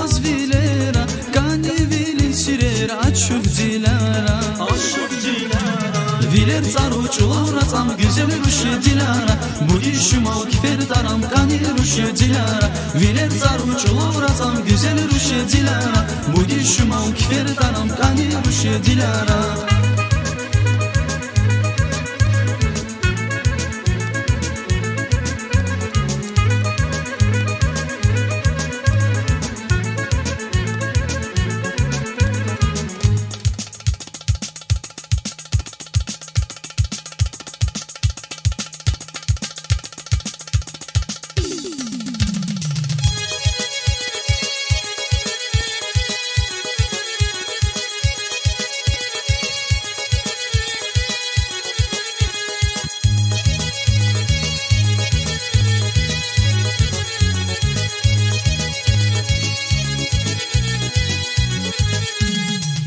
avaz vilera, kani vilin sirera, aşık dilara. Viler zaruçular atam güzel ruşu dilara, bu işim al kifer daram kani ruşu dilara. Viler zaruçular atam güzel ruşu dilara, bu işim al kifer daram kani ruşu dilara.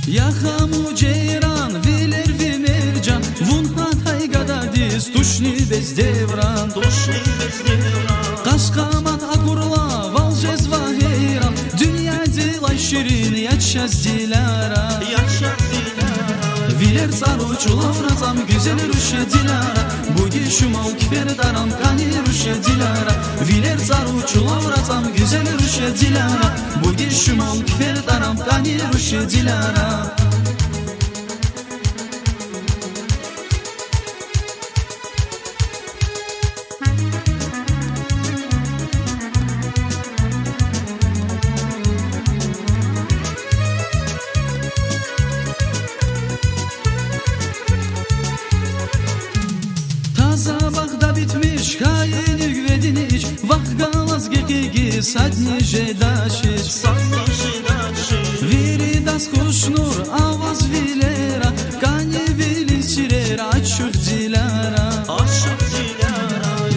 Yaxamu ceyran, viler vi mercan, vun hatay gadadis, tuşni bez devran. Qaşqamat akurla, valcez va heyran, dünya dilay şirin, yaşaz dilara. Viler saruçular atam güzel ruşe dilara, bu gişim al kifer daram kani ruşe dilara. Viler saruçular atam güzel ruşe dilara, bu gişim al kifer daram kani ruşe dilara. Sabahda bitmiş kayenik ve diniş, vakgalaz gekigi sadni jedaşiş. Viridas kuşnur avaz vilera, kani vilin sirera, aşık dilara.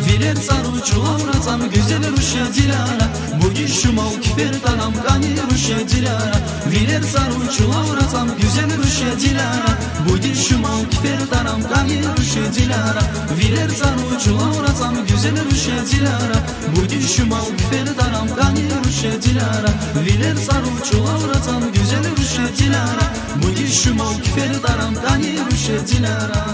Viler saruçular atam güzel ruşe dilara, bu gişim al kifer daram kani ruşe dilara. Viler saruçular atam güzel ruşe dilara, bu gişim al kifer daram kani ruşe dilara. Viler saruçular atam güzel ruşe dilara, bu gişim al kifer daram kani ruşe dilara. Viler saruçular atam güzel ruşe dilara, bu gişim al kifer daram kani ruşe dilara.